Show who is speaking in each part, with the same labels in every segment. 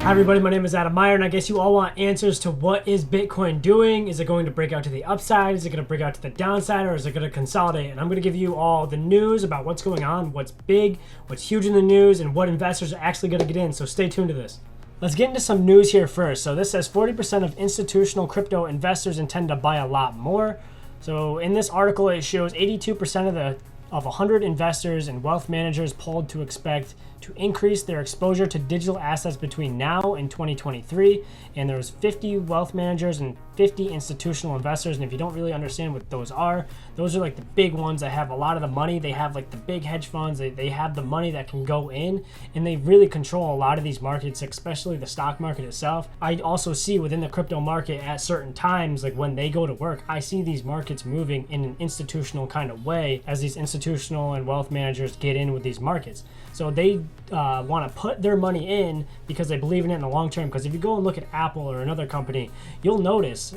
Speaker 1: Hi everybody, my name is Adam Meyer, and I guess you all want answers to what is Bitcoin doing? Is it going to break out to the upside? Is it going to break out to the downside? Or is it going to consolidate? And I'm going to give you all the news about what's going on, what's big, what's huge in the news, and what investors are actually going to get in. So stay tuned to this. Let's get into some news here first. So this says 40% of institutional crypto investors intend to buy a lot more. So in this article, it shows 82% of 100 investors and wealth managers polled to expect to increase their exposure to digital assets between now and 2023. And there's 50 wealth managers and 50 institutional investors. And if you don't really understand what those are like the big ones that have a lot of the money. They have like the big hedge funds. They have the money that can go in, and they really control a lot of these markets, especially the stock market itself. I also see within the crypto market at certain times, like when they go to work, I see these markets moving in an institutional kind of way as these institutional and wealth managers get in with these markets. So they want to put their money in because they believe in it in the long term. Because if you go and look at Apple or another company, you'll notice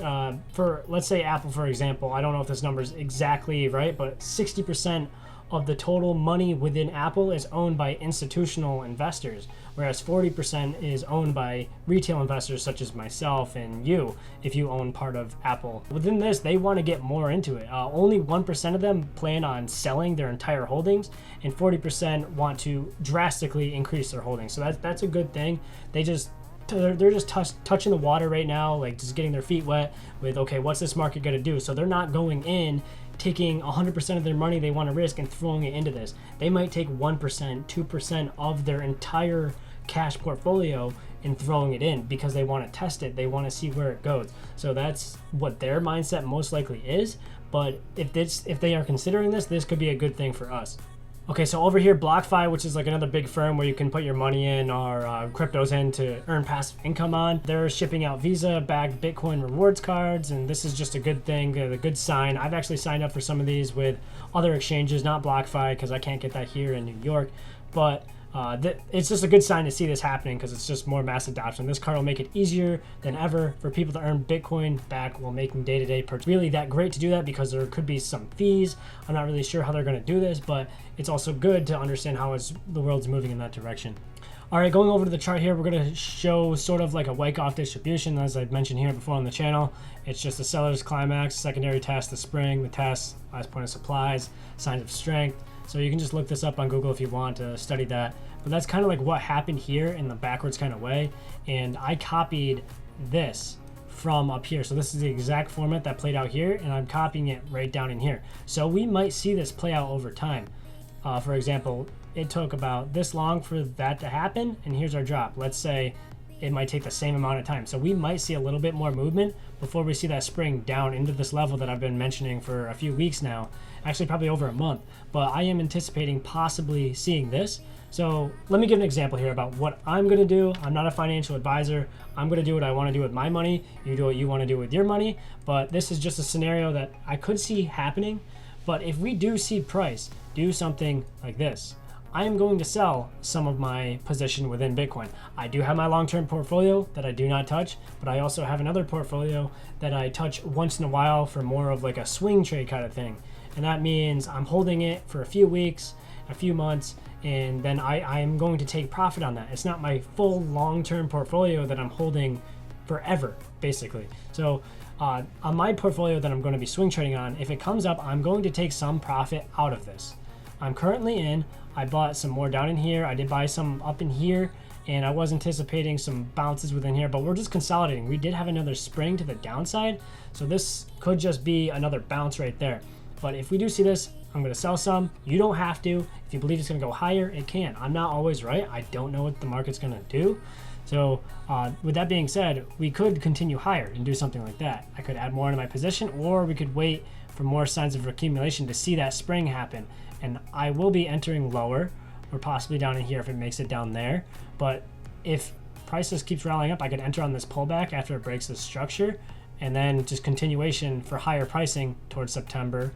Speaker 1: for, let's say Apple, for example, I don't know if this number is exactly right, but 60% of the total money within Apple is owned by institutional investors, whereas 40% is owned by retail investors such as myself and you, if you own part of Apple. Within this, they want to get more into it. Only 1% of them plan on selling their entire holdings, and 40% want to drastically increase their holdings. So that's a good thing. They're just touching the water right now, like just getting their feet wet with, okay, what's this market going to do? So they're not going in taking 100% of their money they want to risk and throwing it into this. They might take 1%, 2% of their entire cash portfolio and throwing it in because they want to test it. They want to see where it goes. So that's what their mindset most likely is. But if they are considering this could be a good thing for us. Okay, so over here, Blockfi, which is like another big firm where you can put your money in or cryptos in to earn passive income on. They're shipping out Visa-backed Bitcoin rewards cards, and this is just a good thing, a good sign. I've actually signed up for some of these with other exchanges, not Blockfi, because I can't get that here in New York. But it's just a good sign to see this happening because it's just more mass adoption. This card will make it easier than ever for people to earn Bitcoin back while making day-to-day purchases. Really that great to do that because there could be some fees. I'm not really sure how they're going to do this, but it's also good to understand how the world's moving in that direction. All right, going over to the chart here, we're going to show sort of like a Wyckoff distribution, as I've mentioned here before on the channel. It's just the seller's climax, secondary test, the spring, the test, last point of supplies, signs of strength. So you can just look this up on Google if you want to study that. But that's kind of like what happened here in the backwards kind of way. And I copied this from up here. So this is the exact format that played out here, and I'm copying it right down in here. So we might see this play out over time. For example, it took about this long for that to happen, and here's our drop. Let's say it might take the same amount of time. So we might see a little bit more movement before we see that spring down into this level that I've been mentioning for a few weeks now, actually probably over a month. But I am anticipating possibly seeing this. So let me give an example here about what I'm gonna do. I'm not a financial advisor. I'm gonna do what I wanna do with my money. You do what you wanna do with your money. But this is just a scenario that I could see happening. But if we do see price do something like this, I am going to sell some of my position within Bitcoin. I do have my long-term portfolio that I do not touch, but I also have another portfolio that I touch once in a while for more of like a swing trade kind of thing. And that means I'm holding it for a few weeks, a few months, and then I am going to take profit on that. It's not my full long-term portfolio that I'm holding forever, basically. So on my portfolio that I'm going to be swing trading on, if it comes up, I'm going to take some profit out of this. I'm currently in. I bought some more down in here. I did buy some up in here, and I was anticipating some bounces within here, but we're just consolidating. We did have another spring to the downside, so this could just be another bounce right there. But if we do see this, I'm going to sell some. You don't have to. If you believe it's going to go higher, it can. I'm not always right. I don't know what the market's going to do. So with that being said, we could continue higher and do something like that. I could add more into my position, or we could wait for more signs of accumulation to see that spring happen. And I will be entering lower, or possibly down in here if it makes it down there. But if prices keeps rallying up, I could enter on this pullback after it breaks this structure, and then just continuation for higher pricing towards September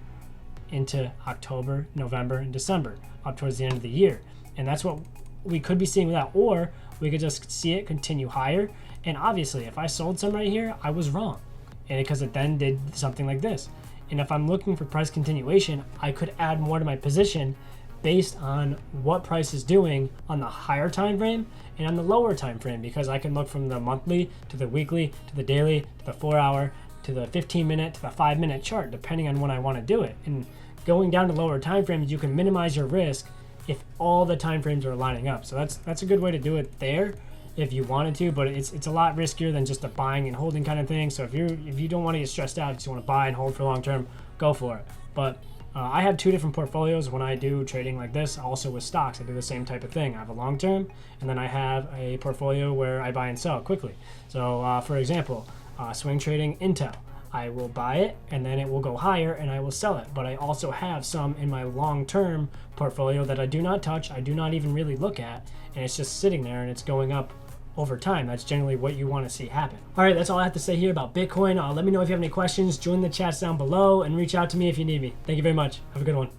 Speaker 1: into October, November, and December, up towards the end of the year. And that's what we could be seeing with that. Or we could just see it continue higher. And obviously, if I sold some right here, I was wrong, and because it then did something like this. And if I'm looking for price continuation, I could add more to my position based on what price is doing on the higher time frame and on the lower time frame, because I can look from the monthly to the weekly to the daily to the 4 hour to the 15 minute to the 5 minute chart, depending on when I want to do it. And going down to lower time frames, you can minimize your risk if all the time frames are lining up. So that's a good way to do it there if you wanted to, but it's a lot riskier than just a buying and holding kind of thing. So if you don't want to get stressed out, just want to buy and hold for long term, go for it. But I have 2 different portfolios when I do trading like this. Also with stocks, I do the same type of thing. I have a long term, and then I have a portfolio where I buy and sell quickly. So for example, swing trading Intel, I will buy it and then it will go higher and I will sell it. But I also have some in my long-term portfolio that I do not touch, I do not even really look at, and it's just sitting there and it's going up over time. That's generally what you want to see happen. All right, that's all I have to say here about Bitcoin. Let me know if you have any questions. Join the chats down below and reach out to me if you need me. Thank you very much. Have a good one.